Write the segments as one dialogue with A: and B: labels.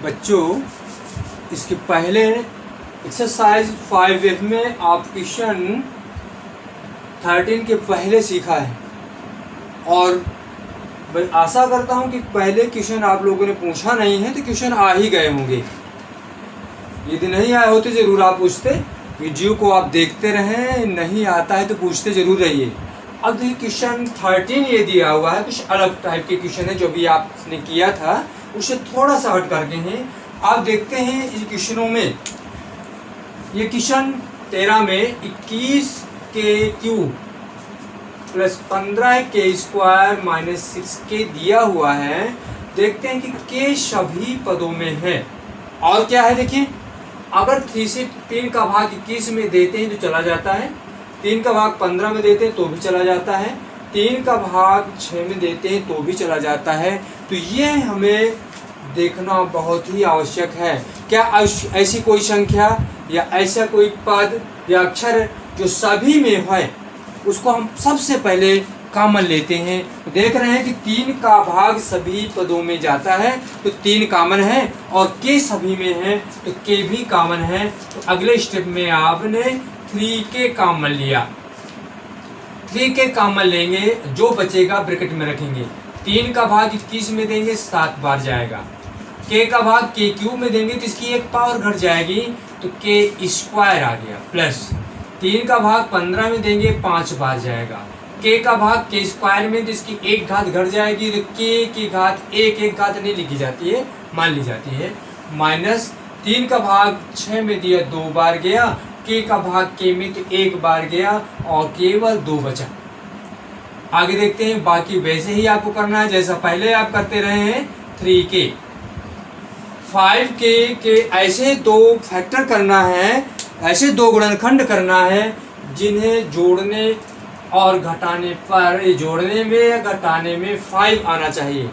A: बच्चों, इसके पहले एक्सरसाइज 5F में आप क्वेश्चन 13 के पहले सीखा है और मैं आशा करता हूं कि पहले क्वेश्चन आप लोगों ने पूछा नहीं है तो क्वेश्चन आ ही गए होंगे। यदि नहीं आए होते ज़रूर आप पूछते, वीडियो को आप देखते रहें, नहीं आता है तो पूछते ज़रूर रहिए। अब देखिए क्वेश्चन 13 ये दिया हुआ है, कुछ अलग टाइप के क्वेश्चन है जो भी आपने किया था उससे थोड़ा सा हट करके हैं। आप देखते हैं इस क्वेश्चनों में, ये क्वेश्चन 13 में 21k³ plus 15k² minus 6k दिया हुआ है। देखते हैं कि k सभी पदों में है और क्या है। देखिए अगर 3 से 3 का भाग 21 में देते हैं तो चला जाता है, 3 का भाग 15 में देते हैं तो भी चला जाता है, 3 का भाग 6 में देते हैं तो भी चला जाता है। तो ये हमें देखना बहुत ही आवश्यक है। क्या ऐसी कोई संख्या या ऐसा कोई पद या अक्षर जो सभी में है उसको हम सबसे पहले कॉमन लेते हैं। तो देख रहे हैं कि 3 का भाग सभी पदों में जाता है तो 3 कॉमन है और k सभी में है तो k भी कॉमन है। तो अगले स्टेप में आपने 3k कॉमन लिया, 3k कॉमन लेंगे, जो बचेगा ब्रैकेट में रखेंगे। 3 का भाग 21 में देंगे 7 बार जाएगा, k का भाग k³ में देंगे तो इसकी एक पावर घट जाएगी तो k² आ गया, प्लस 3 का भाग 15 में देंगे 5 बार जाएगा, k का भाग k² में तो इसकी एक घात घट जाएगी तो k की घात एक घात नहीं लिखी जाती है, मान ली जाती है, माइनस 3 का भाग 6 में दिया 2 बार गया, k का भाग k में तो 1 बार गया और केवल 2 बचा। आगे देखते हैं, बाकी वैसे ही आपको करना है जैसा पहले आप करते रहे हैं। 3k 5k के ऐसे दो फैक्टर करना है, ऐसे दो गुणनखंड करना है जिन्हें जोड़ने और घटाने पर, जोड़ने में या घटाने में 5 आना चाहिए।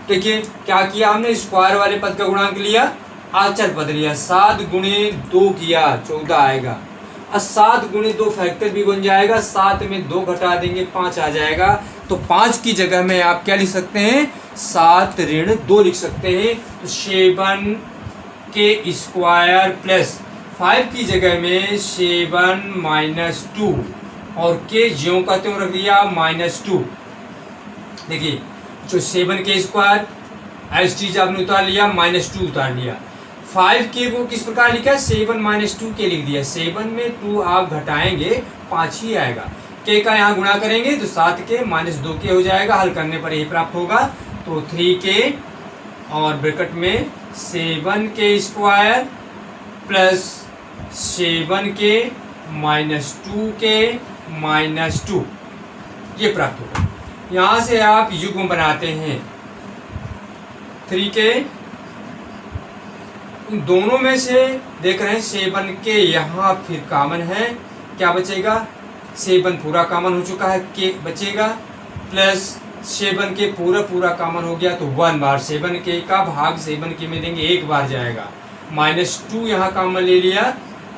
A: देखिए क्या किया हमने, स्क्वायर वाले पद का गुणांक लिया, आचर पद लिया, 7 गुणे 2 किया 14 आएगा, और 7 गुणे 2 फैक्टर भी बन जाएगा, 7 में 2 घटा देंगे 5 आ जाएगा। तो 5 की जगह में आप क्या लिख सकते हैं, 7 ऋण 2 लिख सकते हैं। तो 7k² प्लस 5 की जगह में 7 माइनस 2 और k ज्यों का त्यों रख दिया -2। देखिए जो 7k² एज चीज आपने उतार लिया, -2 उतार लिया। 5k को किस प्रकार लिखा, 7 माइनस 2k लिख दिया, 7 में 2 आप घटाएंगे 5 ही आएगा, k का यहाँ गुणा करेंगे तो 7k माइनस 2k हो जाएगा, हल करने पर यही प्राप्त होगा। तो 3k और ब्रैकेट में 7k² plus 7k minus 2k minus 2 ये प्राप्त होगा। यहाँ से आप युग्म बनाते हैं 3k, इन दोनों में से देख रहे हैं 7k यहाँ फिर कॉमन है, क्या बचेगा, 7 पूरा कॉमन हो चुका है, k बचेगा, प्लस 7k पूरा कॉमन हो गया तो 1 बार 7k का भाग 7k में देंगे 1 बार जाएगा, -2 यहाँ कॉमन ले लिया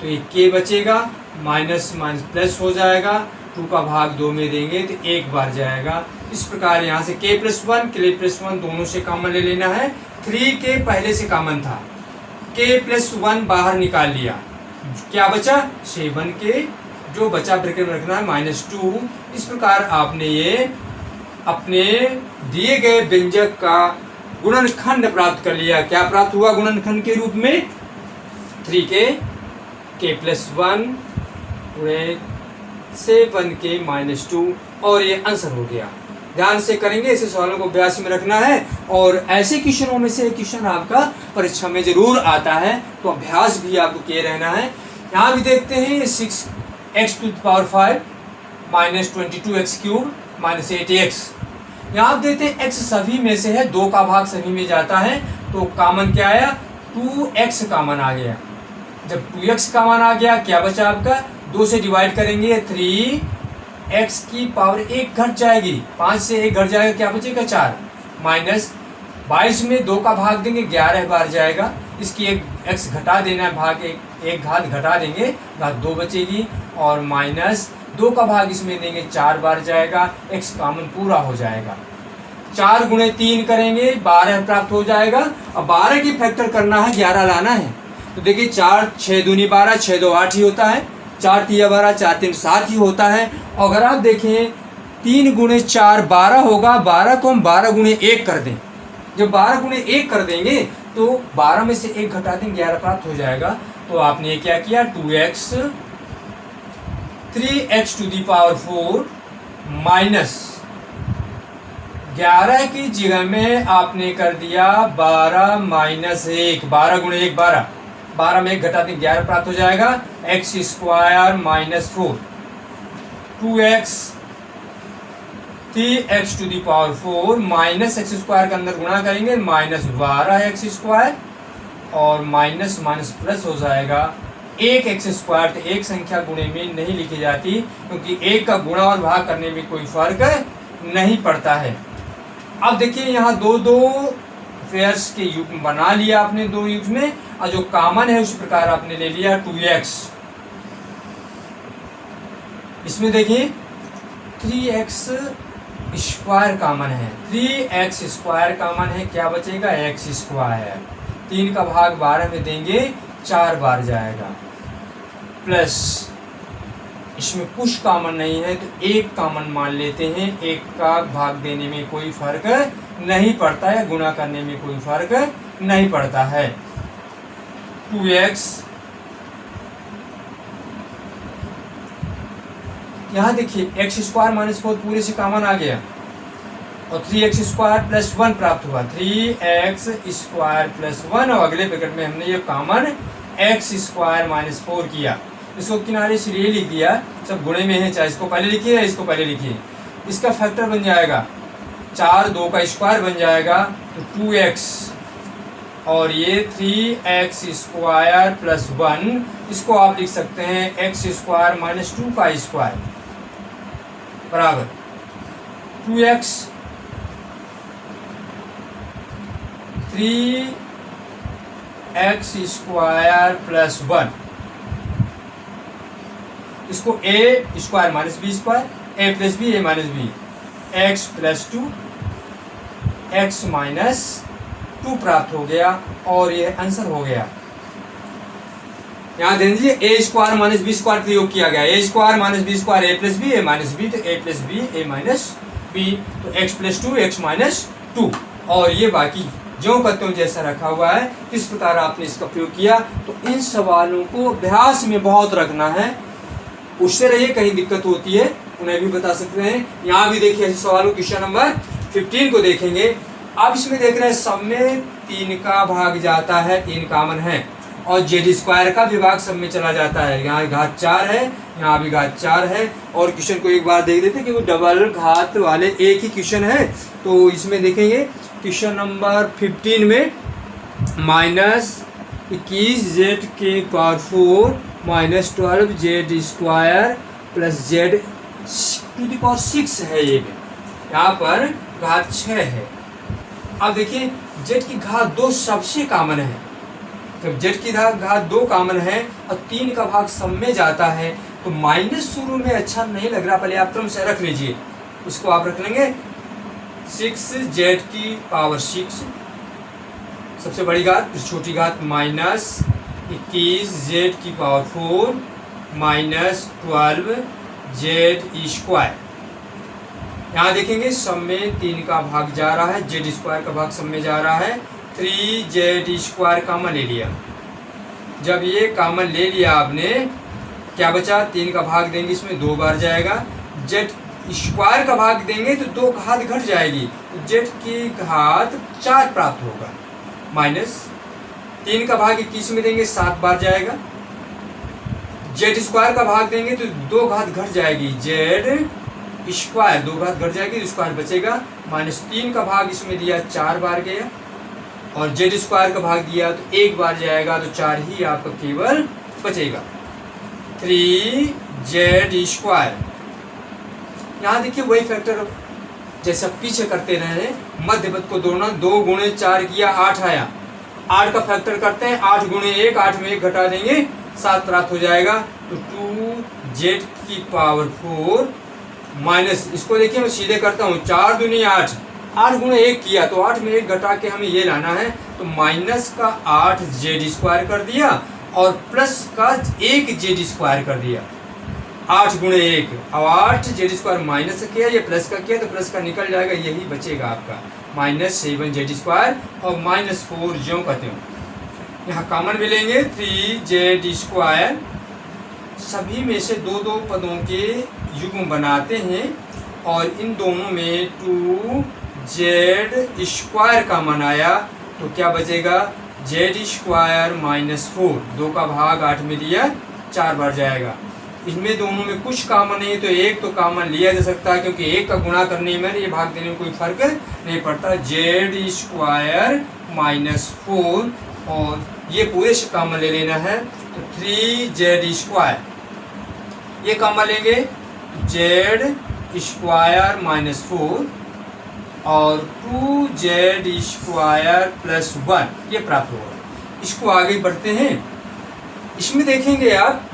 A: तो ये k बचेगा, माइनस माइनस प्लस हो जाएगा, 2 का भाग 2 में देंगे तो 1 बार जाएगा। इस प्रकार यहाँ से k+1 k+1 दोनों से कॉमन ले लेना है। 3k पहले से कॉमन था, k+1 बाहर निकाल लिया, क्या बचा 7k, जो बचा ब्रैकेट में रखना है -2। इस प्रकार आपने ये अपने दिए गए व्यंजक का गुणनखंड प्राप्त कर लिया। क्या प्राप्त हुआ गुणनखंड के रूप में, 3k k+1 7k -2 और ये आंसर हो गया। ध्यान से करेंगे, ऐसे सवालों को अभ्यास में रखना है और ऐसे क्वेश्चनों में से क्वेश्चन आपका परीक्षा में जरूर आता है तो अभ्यास भी आपको किए रहना है। यहाँ भी देखते हैं 6x⁵ minus 22x³ minus 8x। यहाँ आप देते हैं x सभी में से है, 2 का भाग सभी में जाता है तो कॉमन क्या आया, 2x कॉमन आ गया। जब 2x कॉमन आ गया क्या बचा आपका, 2 से डिवाइड करेंगे 3x की पावर 1 घट जाएगी, 5 से 1 घट जाएगा, क्या बचेगा 4, माइनस 22 में 2 का भाग देंगे 11 बार जाएगा, इसकी एक x घटा देना है, भाग एक घात घटा देंगे, घात 2 बचेगी, और माइनस 2 का भाग इसमें देंगे 4 बार जाएगा, x कॉमन पूरा हो जाएगा। 4 गुणे 3 करेंगे 12 प्राप्त हो जाएगा। अब 12 की फैक्टर करना है, 11 लाना है। तो देखिए 4 6 दूनी 12, 6 2 8 ही होता है, 4 3 12, 4 3 7 ही होता है। और अगर आप देखें 3 गुणे 4 12 होगा, 12 को हम 12 गुणे 1 कर दें। जब 12 गुणे 1 कर देंगे तो 12 में से 1 घटा दें, 11 प्राप्त हो जाएगा। तो आपने क्या किया, 2x 3x to the power 4 minus 11 की जगह में आपने कर दिया 12 माइनस 1, 12 गुणे 1 12, 12 में 1 घटा दें 11 प्राप्त हो जाएगा। X square minus 4, 2x 3x to the power 4 minus x square के अंदर गुणा करेंगे माइनस 12x स्क्वायर, और माइनस माइनस प्लस हो जाएगा 1x स्क्वायर। तो एक संख्या गुणे में नहीं लिखी जाती, क्योंकि एक का गुणा और भाग करने में कोई फर्क नहीं पड़ता है। अब देखिए यहाँ दो पेयर्स के युग्म बना लिया आपने, 2 युग्म में, और जो कॉमन है उस प्रकार आपने ले लिया 2x। इसमें देखिए 3x स्क्वायर कॉमन है, 3x स्क्वायर कॉमन है, क्या बचेगा x स्क्वायर। 3 का भाग 12 में देंगे 4 बार जाएगा, प्लस इसमें कुछ कॉमन नहीं है तो 1 कॉमन मान लेते हैं। 1 का भाग देने में कोई फर्क नहीं पड़ता है, गुणा करने में कोई फर्क नहीं पड़ता है। 2x, यहाँ देखिए एक्स स्क्वायर माइनस 4 पूरे से कॉमन आ गया, और 3x स्क्वायर प्लस 1 प्राप्त हुआ, 3x स्क्वायर प्लस 1, और अगले ब्रैकेट में हमने ये कॉमन x स्क्वायर माइनस 4 किया। इसको किनारे से ये लिख दिया, सब गुणे में है, चाहे इसको पहले लिखिए या इसको पहले लिखिए। इसका फैक्टर बन जाएगा 4, 2 का स्क्वायर बन जाएगा तो 2x, और ये 3x स्क्वायर प्लस 1, इसको आप लिख सकते हैं x स्क्वायर माइनस 2 का स्क्वायर बराबर 2x 3x स्क्वायर प्लस 1, इसको a square minus B square, a plus B a minus B, x plus 2 x minus 2 प्राप्त हो गया, और यह आंसर हो गया। यहाँ ध्यान दीजिए a square minus B square प्रयोग किया गया, a square minus B square a plus B a minus B, तो a plus B a minus B, तो x प्लस 2 x माइनस 2, और ये बाकी जो कहते हो जैसा रखा हुआ है इस प्रकार आपने इसका प्रयोग किया। तो इन सवालों को अभ्यास में बहुत रखना है, उससे रहिए, कहीं दिक्कत होती है उन्हें भी बता सकते हैं। यहाँ भी देखिए ऐसे सवालों, क्वेश्चन नंबर 15 को देखेंगे। अब इसमें देख रहे हैं सब में 3 का भाग जाता है, 3 कॉमन है, और जेड स्क्वायर का भी भाग सब में चला जाता है। यहाँ घात 4 है, यहाँ भी घात 4 है, और क्वेश्चन को एक बार देख लेते हैं कि वो डबल घात वाले एक ही क्वेश्चन है। तो इसमें देखेंगे क्वेश्चन नंबर 15 में -21 जेड के power 4 minus 12 Z square plus Z to the power 6 है। ये यहाँ पर घात 6 है। अब देखिए जेड की घात 2 सबसे कॉमन है, जब जेड की घात 2 कॉमन है और 3 का भाग सब में जाता है तो माइनस शुरू में अच्छा नहीं लग रहा, पहले आप तुम से रख लीजिए, इसको आप रख लेंगे 6 जेड की पावर 6 सबसे बड़ी घात, फिर छोटी घात -21 जेड की पावर 4 -12 जेड स्क्वायर। यहाँ देखेंगे सब में 3 का भाग जा रहा है, जेड स्क्वायर का भाग सब में जा रहा है, 3 जेड स्क्वायर कॉमन ले लिया। जब ये कॉमन ले लिया आपने, क्या बचा, 3 का भाग देंगे इसमें 2 बार जाएगा, जेड स्क्वायर का भाग देंगे तो 2 घात घट जाएगी, तो जेड की घात 4 प्राप्त होगा, माइनस 3 का भाग 21 में देंगे 7 बार जाएगा, जेड स्क्वायर का भाग देंगे तो 2 घात घट जाएगी, जेड स्क्वायर 2 घात घट जाएगी, स्क्वायर बचेगा, -3 का भाग इसमें दिया 4 बार गया, और जेड स्क्वायर का भाग दिया तो 1 बार जाएगा, तो 4 ही आपका केवल बचेगा, 3 जेड स्क्वायर। यहाँ देखिए वही फैक्टर जैसा पीछे करते रहे, मध्य पद को दोड़ना, 2 गुणे 4 किया 8 आया, 8 का फैक्टर करते हैं, 8 गुणे 1, 8 में 1 घटा देंगे 7 प्राप्त हो जाएगा, तो 2 जेड की पावर 4 माइनस, इसको देखिए मैं सीधे करता हूँ, 4 दूनी 8, 8 गुणे 1 किया तो 8 में 1 घटा के हमें ये लाना है, तो माइनस का 8 जेड स्क्वायर कर दिया और प्लस का 1 जेड स्क्वायर कर दिया। 8 गुणे 1, अब 8 जेड स्क्वायर माइनस किया, ये प्लस का किया तो प्लस का निकल जाएगा, यही बचेगा आपका -7 जेड स्क्वायर और -4 ज्यों कहते हो। यहाँ कॉमन भी लेंगे 3 जेड स्क्वायर, सभी में से दो दो पदों के युग्म बनाते हैं और इन दोनों में 2 जेड स्क्वायर का मन आया तो क्या बचेगा, जेड स्क्वायर -4, 2 का भाग 8 में लिया 4 बार जाएगा। इसमें दोनों में कुछ कॉमन नहीं तो एक तो कॉमन लिया जा सकता है, क्योंकि एक का गुणा करने में ये भाग देने में कोई फर्क नहीं पड़ता। जेड स्क्वायर -4 और ये पूरे से कॉमन ले लेना है तो 3 जेड स्क्वायर, ये कॉमन लेंगे जेड स्क्वायर -4 और 2 जेड स्क्वायर +1 ये प्राप्त होगा। इसको आगे बढ़ते हैं, इसमें देखेंगे आप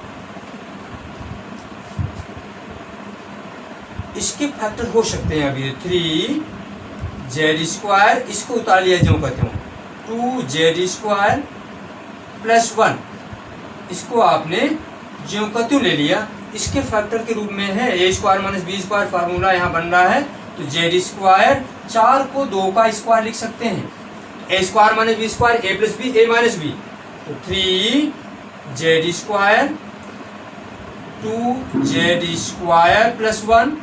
A: इसके फैक्टर हो सकते हैं। अभी 3 जेड स्क्वायर, इसको उतार लिया जो कहते हो 2 जेड स्क्वायर +1, इसको आपने ज्यों का त्यों ले लिया। इसके फैक्टर के रूप में है a square -b square, formula यहाँ बन रहा है तो जेड स्क्वायर 4 को 2 का स्क्वायर लिख सकते हैं, a square -b square a + b a - b, तो 3 Z square 2 Z square +1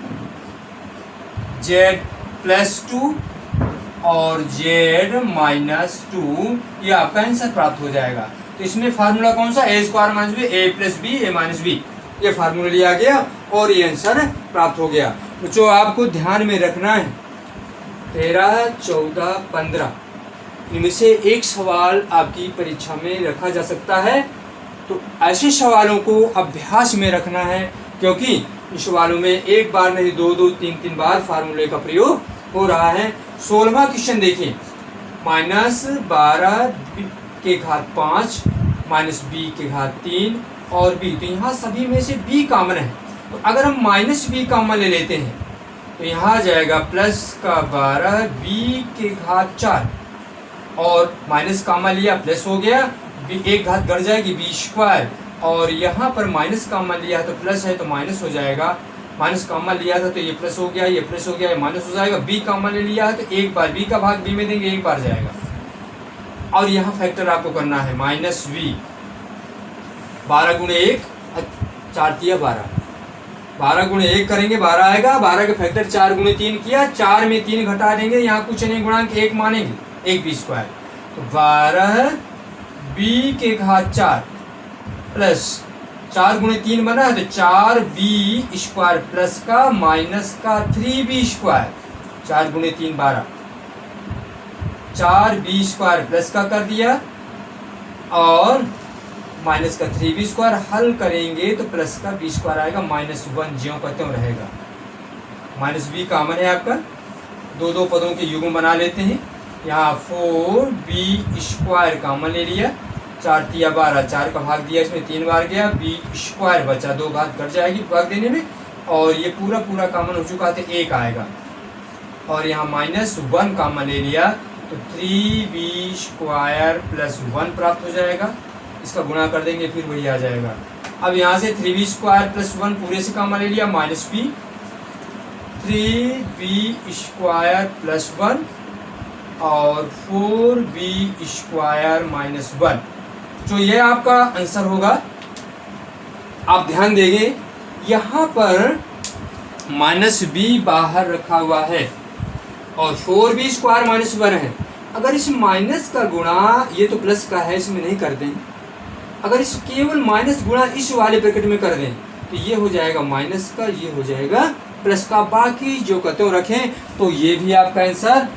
A: Z +2 और जेड -2, ये आपका आंसर प्राप्त हो जाएगा। तो इसमें फार्मूला कौन सा, a square -b a + b a - b, ये फार्मूला लिया गया और ये आंसर प्राप्त हो गया। तो जो आपको ध्यान में रखना है 13, 14, 15 इनमें से एक सवाल आपकी परीक्षा में रखा जा सकता है, तो ऐसे सवालों को अभ्यास में रखना है, क्योंकि इन सवालों में एक बार नहीं 2-2, 3-3 बार फार्मूले का प्रयोग हो रहा है। 16वां क्वेश्चन देखिए, -12 के घात 5 -b के घात 3 और b, तो यहाँ सभी में से b कॉमन है, तो अगर हम -b कॉमन ले लेते हैं तो यहाँ आ जाएगा +12 b के घात 4 और माइनस कॉमन लिया प्लस हो गया, b एक घात घट जाएगी b स्क्वायर, और यहाँ पर माइनस कॉमन लिया है तो प्लस है तो माइनस हो जाएगा, माइनस कॉमन लिया था तो ये प्लस हो गया, ये प्लस हो गया, ये माइनस हो जाएगा। b कॉमन ले लिया है तो एक बार b का भाग b में देंगे, एक बार जाएगा। और यहाँ फैक्टर आपको करना है -v, 12 गुणे 1 4 तिया 12, 12 गुणे 1 करेंगे 12 आएगा, 12 का फैक्टर 4 गुणे 3 किया, 4 में 3 घटा देंगे, यहाँ कुछ नहीं गुणांक 1 मानेंगे, 1 b स्क्वायर, तो 12 b के घात 4 प्लस 4 गुणे 3 बना है तो 4 b स्क्वायर प्लस का माइनस का 3b स्क्वायर, 4 गुणे 3 12, 4 b स्क्वायर प्लस का कर दिया और माइनस का 3b स्क्वायर, हल करेंगे तो प्लस का b स्क्वायर आएगा, -1 ज्यों का त्यों रहेगा। -b कॉमन है आपका, दो पदों के युग्म बना लेते हैं। यहाँ 4b स्क्वायर कॉमन ले लिया, 4 तिया 12, 4 का भाग दिया, इसमें 3 बार गया, b स्क्वायर बचा, 2 घात घट जाएगी भाग देने में, और ये पूरा कॉमन हो चुका तो 1 आएगा, और यहाँ -1 कॉमन ले लिया तो 3b स्क्वायर +1 प्राप्त हो जाएगा। इसका गुणा कर देंगे फिर वही आ जाएगा। अब यहाँ से 3b स्क्वायर +1 पूरे से कॉमन ले लिया, -b 3b स्क्वायर +1 और 4b स्क्वायर -1, तो ये आपका आंसर होगा। आप ध्यान देंगे यहाँ पर -b बाहर रखा हुआ है और 4b स्क्वायर -1 है। अगर इस माइनस का गुणा, ये तो प्लस का है इसमें नहीं कर दें, अगर इस केवल माइनस गुणा इस वाले ब्रैकेट में कर दें तो ये हो जाएगा माइनस का, ये हो जाएगा प्लस का, बाकी जो कहते हो रखें तो ये भी आपका आंसर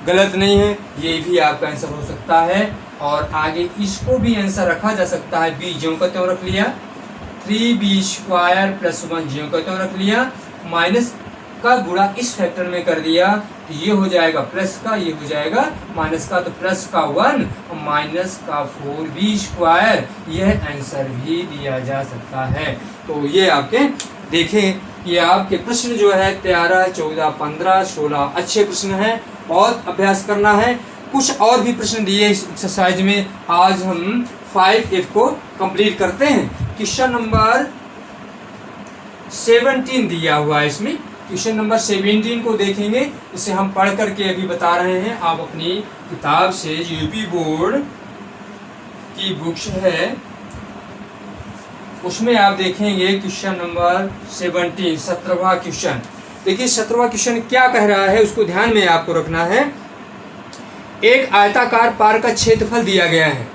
A: गलत नहीं है, ये भी आपका आंसर हो सकता है। और आगे इसको भी आंसर रखा जा सकता है, b ज्यों का त्यों रख लिया, 3b स्क्वायर +1 ज्यों का त्यों रख लिया, माइनस का गुणा इस फैक्टर में कर दिया तो ये हो जाएगा प्लस का, ये हो जाएगा माइनस का, तो प्लस का 1 और माइनस का 4b स्क्वायर, यह आंसर भी दिया जा सकता है। तो ये आपके देखें, ये आपके प्रश्न जो है 13, 14, 15, 16 अच्छे प्रश्न हैं बहुत अभ्यास करना है। कुछ और भी प्रश्न दिए इस एक्सरसाइज में, आज हम 5F को कंप्लीट करते हैं। क्वेश्चन नंबर 17 दिया हुआ है इसमें, क्वेश्चन नंबर 17 को देखेंगे। इसे हम पढ़ करके अभी बता रहे हैं, आप अपनी किताब से, यूपी बोर्ड की बुक्स है उसमें आप देखेंगे क्वेश्चन नंबर 17, 17वां क्वेश्चन। देखिए 17वां क्वेश्चन क्या कह रहा है, उसको ध्यान में आपको रखना है। एक आयताकार पार का क्षेत्रफल दिया गया है,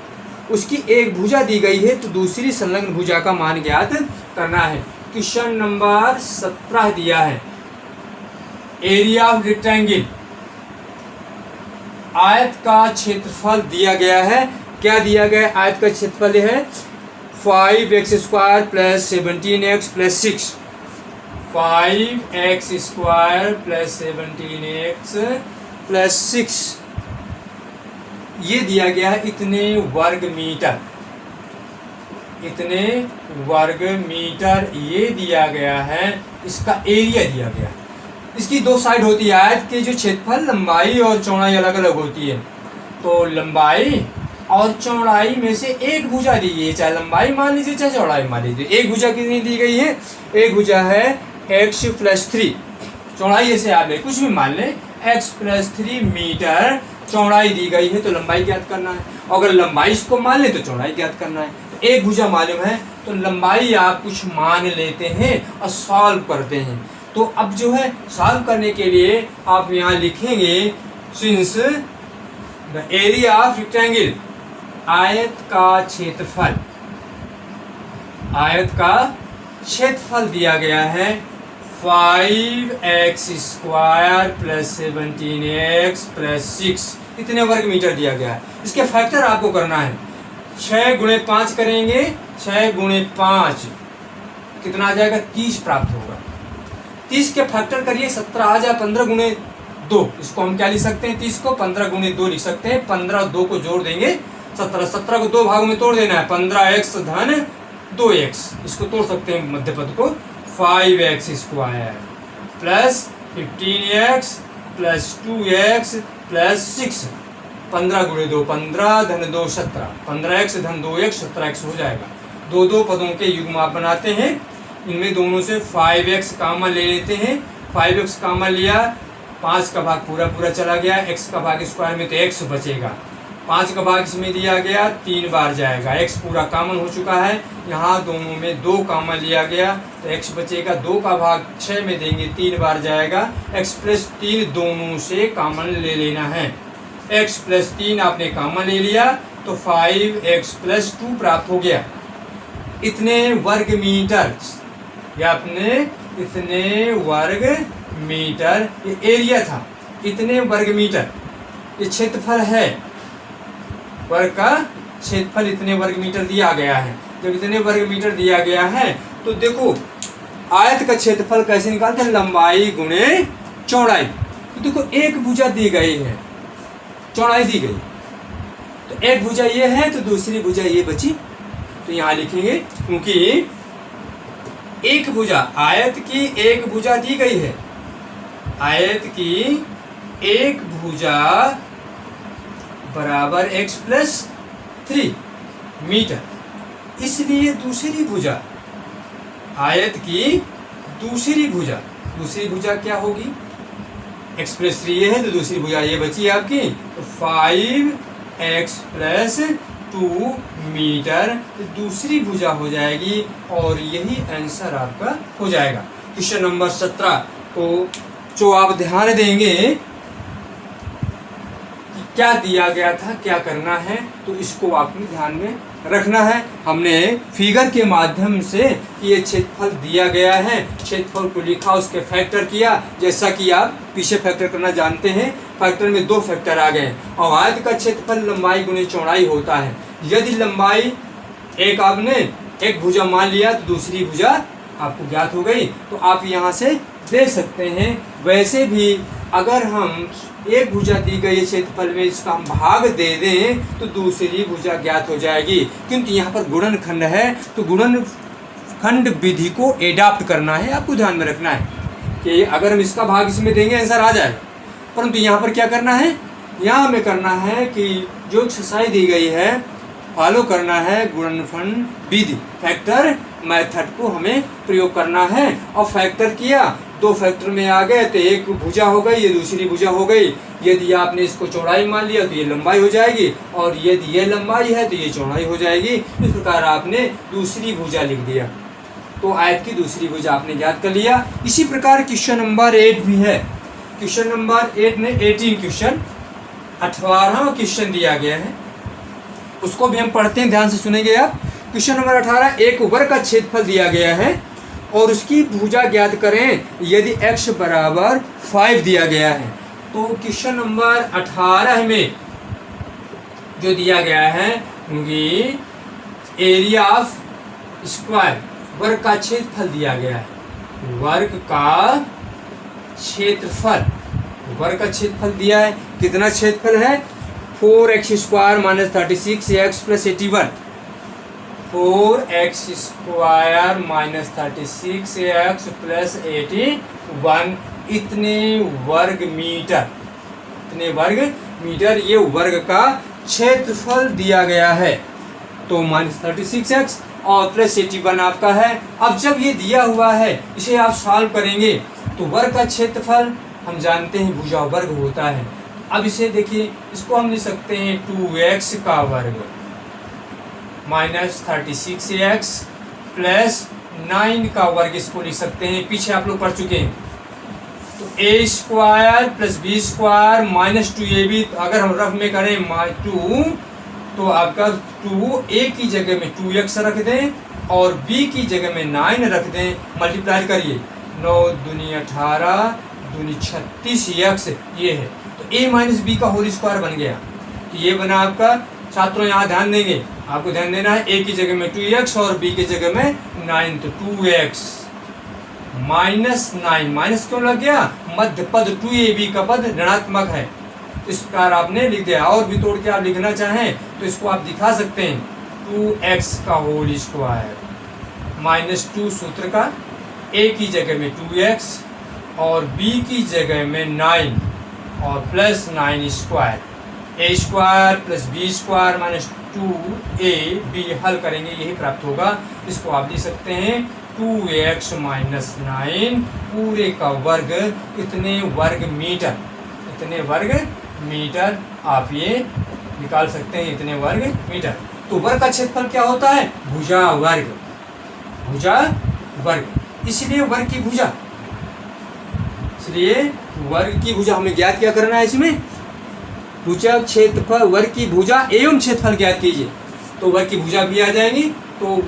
A: उसकी एक भुजा दी गई है, तो दूसरी संलग्न भुजा का मान ज्ञात करना है। क्वेश्चन नंबर 17 दिया है, एरिया ऑफ रेक्टेंगल, आयत का क्षेत्रफल दिया गया है। क्या दिया गया है? आयत का क्षेत्रफल है 5x² + 17x + 6, 5x² + 17x + 6 ये दिया गया है इतने वर्ग मीटर, इतने वर्ग मीटर ये दिया गया है। इसका एरिया दिया गया है। इसकी दो साइड होती है, आयत के जो क्षेत्रफल, लंबाई और चौड़ाई अलग अलग होती है। तो लंबाई और चौड़ाई में से एक भुजा दी गई है, चाहे लंबाई मान लीजिए चाहे चौड़ाई मान लीजिए। एक भुजा कितनी दी गई है? एक भुजा है x + 3, चौड़ाई जैसे आप ले कुछ भी मान लें, x + 3 मीटर चौड़ाई दी गई है, तो लंबाई ज्ञात करना है। अगर लंबाई इसको मान ले तो चौड़ाई ज्ञात करना है। तो एक भुजा मालूम है तो लंबाई आप कुछ मान लेते हैं और सॉल्व करते हैं। तो अब जो है सॉल्व करने के लिए आप यहाँ लिखेंगे, since the area of rectangle, आयत का क्षेत्रफल, आयत का क्षेत्रफल दिया गया है 5x² + 17x + 6 इतने वर्ग मीटर दिया गया है। इसके फैक्टर आपको करना है, 6 × 5 करेंगे, 6 × 5 कितना आ जाएगा? 30 प्राप्त होगा। 30 के फैक्टर करिए, 17 आ जाए, 15 × 2, इसको हम क्या लिख सकते हैं? 30 को 15 × 2 लिख सकते हैं। 15 2 को जोड़ देंगे 17, 17 को 2 भागों में तोड़ देना है, 15x धन 2x, इसको तोड़ सकते हैं मध्य पद को। 5x² + 15x + 2x + 6, 15 × 2 15 धन 2 17, 15x धन 2x 17x हो जाएगा। दो दो पदों के युग्म आप बनाते हैं, इनमें दोनों से 5x कॉमन ले लेते हैं। 5x कॉमन लिया, 5 का भाग पूरा पूरा चला गया, x का भाग स्क्वायर में तो x बचेगा। 5 का भाग इसमें दिया गया, 3 बार जाएगा, x पूरा कॉमन हो चुका है। यहाँ दोनों में 2 कॉमन लिया गया तो x बचेगा, 2 का भाग 6 में देंगे, 3 बार जाएगा, x + 3 दोनों से कॉमन ले लेना है। x + 3 आपने कॉमन ले लिया तो 5x + 2 प्राप्त हो गया। इतने वर्ग मीटर, या अपने इतने वर्ग मीटर ये एरिया था, इतने वर्ग मीटर ये क्षेत्रफल है, वर्ग का क्षेत्रफल इतने वर्ग मीटर दिया गया है। जब इतने वर्ग मीटर दिया गया है तो देखो आयत का क्षेत्रफल कैसे निकालते हैं? लंबाई गुणे चौड़ाई। तो देखो एक भुजा दी गई है, चौड़ाई दी गई, तो एक भुजा ये है तो दूसरी भुजा ये बची, तो यहाँ लिखेंगे क्योंकि एक भुजा, आयत की एक भुजा दी गई है, आयत की एक भुजा बराबर x + 3 मीटर, इसलिए दूसरी भुजा, आयत की दूसरी भुजा क्या होगी? x + 3 ये है तो दूसरी भुजा ये बची आपकी, तो 5x + 2 मीटर दूसरी भुजा हो जाएगी और यही आंसर आपका हो जाएगा। क्वेश्चन नंबर 17 को जो आप ध्यान देंगे क्या दिया गया था, क्या करना है, तो इसको आपने ध्यान में रखना है। हमने फिगर के माध्यम से ये क्षेत्रफल दिया गया है, क्षेत्रफल को लिखा, उसके फैक्टर किया, जैसा कि आप पीछे फैक्टर करना जानते हैं। फैक्टर में 2 फैक्टर आ गए और आयत का क्षेत्रफल लंबाई गुणे चौड़ाई होता है। यदि लंबाई एक आपने एक भुजा मान लिया तो दूसरी भुजा आपको ज्ञात हो गई, तो आप यहाँ से दे सकते हैं। वैसे भी अगर हम एक भुजा दी गई क्षेत्रफल में इसका हम भाग दे दें तो दूसरी भुजा ज्ञात हो जाएगी, क्योंकि यहाँ पर गुणनखंड है तो गुणनखंड विधि को एडाप्ट करना है, आपको ध्यान में रखना है कि अगर हम इसका भाग इसमें देंगे आंसर आ जाए, परंतु यहाँ पर क्या करना है, यहाँ हमें करना है कि जो एक्सरसाइज दी गई है फॉलो करना है, गुणनफल विधि फैक्टर मेथड को हमें प्रयोग करना है। और फैक्टर किया, दो फैक्टर में आ गए तो एक भुजा हो गई, ये दूसरी भुजा हो गई। यदि आपने इसको चौड़ाई मान लिया तो ये लंबाई हो जाएगी, और यदि ये लंबाई है तो ये चौड़ाई हो जाएगी। इस प्रकार आपने दूसरी भुजा लिख दिया, तो आयत की दूसरी भुजा आपने ज्ञात कर लिया। इसी प्रकार क्वेश्चन नंबर 8 भी है। क्वेश्चन नंबर 8 में 18 क्वेश्चन, 18वां क्वेश्चन दिया गया है, उसको भी हम पढ़ते हैं, ध्यान से सुनेंगे आप। क्वेश्चन नंबर 18, एक वर्ग का क्षेत्रफल दिया गया है और उसकी भुजा ज्ञात करें यदि x बराबर 5 दिया गया है। तो क्वेश्चन नंबर 18 में जो दिया गया है कि एरिया ऑफ स्क्वायर, वर्ग का क्षेत्रफल दिया गया है, वर्ग का क्षेत्रफल, वर्ग का क्षेत्रफल दिया है। कितना क्षेत्रफल है, 4x square minus 36x plus 81, 4x square minus 36x plus 81, इतने वर्ग मीटर, इतने वर्ग मीटर ये वर्ग का क्षेत्रफल दिया गया है। तो माइनस 36x और प्लस 81 आपका है। अब जब ये दिया हुआ है इसे आप सॉल्व करेंगे तो वर्ग का क्षेत्रफल हम जानते हैं भुजा वर्ग होता है। अब इसे देखिए, इसको हम लिख सकते हैं 2x का वर्ग माइनस 36x प्लस 9 का वर्ग, इसको लिख सकते हैं, पीछे आप लोग पढ़ चुके हैं। तो a square plus b square minus 2ab, अगर हम रफ में करें 2, तो आपका 2 a की जगह में 2x रख दें और b की जगह में 9 रख दें, मल्टीप्लाई करिए, 9 दूनी 18 दूनी 36x, ये है। तो a माइनस बी का होल स्क्वायर बन गया। तो ये बना आपका, छात्रों यहाँ ध्यान देंगे, आपको ध्यान देना है, a की जगह में 2x और b की जगह में 9, तो 2x माइनस 9, माइनस क्यों लग गया, मध्य पद 2ab का पद ऋणात्मक है, इस प्रकार आपने लिख दिया। और भी तोड़ के आप लिखना चाहें तो इसको आप दिखा सकते हैं, 2x का होल स्क्वायर माइनस 2 सूत्र का, a की जगह में 2x और b की जगह में 9 और plus 9 square, a square plus b square minus 2ab, हल करेंगे यही प्राप्त होगा। इसको आप लिख सकते हैं 2x माइनस 9 पूरे का वर्ग, इतने वर्ग मीटर, इतने वर्ग मीटर आप ये निकाल सकते हैं, इतने वर्ग मीटर। तो वर्ग का क्षेत्रफल क्या होता है, भुजा वर्ग, भुजा वर्ग, इसलिए वर्ग की भुजा, इसलिए वर्ग की भुजा हमें ज्ञात क्या करना है, इसमें भुजा क्षेत्रफल, वर्ग की भुजा एवं क्षेत्रफल ज्ञात कीजिए, तो वर्ग की भुजा भी आ जाएंगी। तो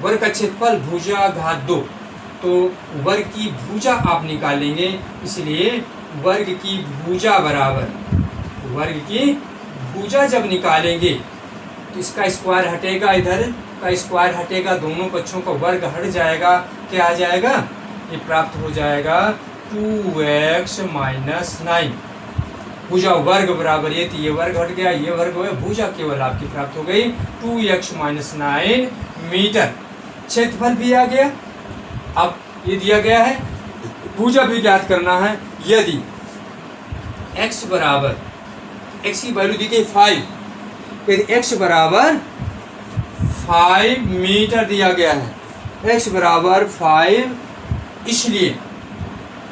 A: वर्ग का क्षेत्रफल भुजा घात 2, तो वर्ग की भुजा आप निकालेंगे, इसलिए वर्ग की भुजा बराबर, वर्ग की भुजा जब निकालेंगे तो इसका स्क्वायर हटेगा, इधर का स्क्वायर हटेगा, दोनों पक्षों का वर्ग हट जाएगा, क्या आ जाएगा, ये प्राप्त हो जाएगा 2x माइनस 9, भुजा वर्ग बराबर, ये वर्ग हट गया, ये वर्ग हो गया, भुजा केवल आपकी प्राप्त हो गई 2x माइनस 9 मीटर। क्षेत्रफल भी आ गया। अब ये दिया गया है, भुजा भी ज्ञात करना है। यदि x बराबर, x की वैल्यू दी गई 5, यदि x बराबर 5 मीटर दिया गया है, x बराबर 5, इसलिए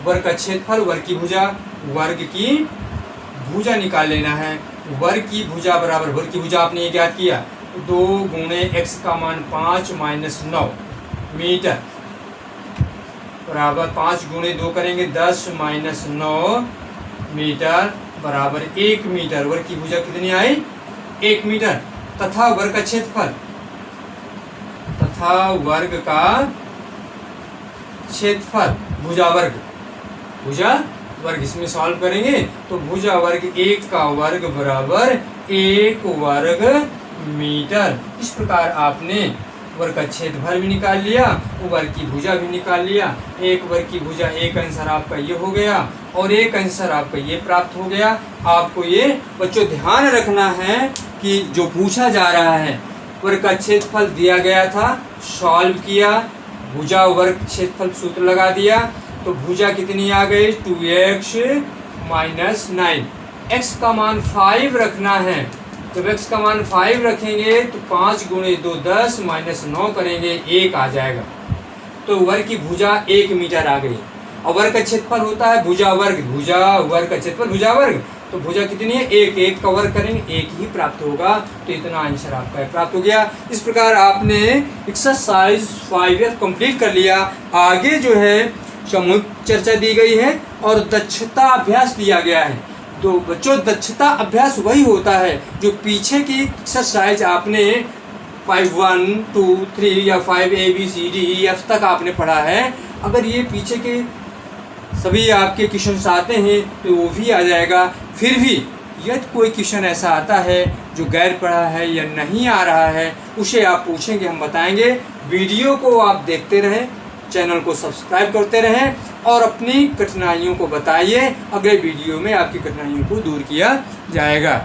A: वर्ग का क्षेत्रफल, वर्ग की भुजा, वर्ग की भुजा निकाल लेना है। वर्ग की भुजा बराबर, वर्ग की भुजा आपने ये ज्ञात किया, 2 गुणे x का मान 5 माइनस 9 मीटर बराबर 5 गुणे 2 करेंगे 10 माइनस 9 मीटर बराबर 1 मीटर। वर्ग की भुजा कितनी आई, 1 मीटर। तथा वर्ग का क्षेत्रफल, तथा वर्ग का क्षेत्रफल भुजा वर्ग, भुजा वर्ग, इसमें सॉल्व करेंगे तो भुजा वर्ग 1 का वर्ग बराबर 1 वर्ग मीटर। इस प्रकार आपने वर्ग का क्षेत्रफल भी निकाल लिया, वर्ग की भुजा भी निकाल लिया। एक वर्ग की भुजा, एक आंसर आपका ये हो गया और एक आंसर आपका ये प्राप्त हो गया। आपको ये बच्चों ध्यान रखना है कि जो पूछा जा रहा है, वर्ग का क्षेत्रफल दिया गया था, सॉल्व किया, भुजा वर्ग क्षेत्रफल सूत्र लगा दिया, तो भुजा कितनी आ गई, 2x माइनस 9। x का मान 5 रखना है। जब x का मान 5 रखेंगे तो 5 गुणे 2 10 माइनस 9 करेंगे 1 आ जाएगा। तो वर्ग की भुजा 1 मीटर आ गई। और वर्ग का क्षेत्रफल होता है भुजा वर्ग, भुजा वर्ग का क्षेत्रफल भुजा वर्ग, तो भुजा कितनी है 1, 1 का वर्ग करेंगे 1 ही प्राप्त होगा। तो इतना आंसर आपका प्राप्त हो गया। इस प्रकार आपने एक्सरसाइज 5F कंप्लीट कर लिया। आगे जो है समूह चर्चा दी गई है और दक्षता अभ्यास दिया गया है। तो बच्चों दक्षता अभ्यास वही होता है जो पीछे की एक्सरसाइज आपने 5 1 2 3 या 5 ABCDEF तक आपने पढ़ा है। अगर ये पीछे के सभी आपके क्वेश्चन आते हैं तो वो भी आ जाएगा। फिर भी यदि कोई क्वेश्चन ऐसा आता है जो गैर पढ़ा है या नहीं आ रहा है, उसे आप पूछेंगे, हम बताएंगे। वीडियो को आप देखते रहें, चैनल को सब्सक्राइब करते रहें और अपनी कठिनाइयों को बताइए। अगले वीडियो में आपकी कठिनाइयों को दूर किया जाएगा।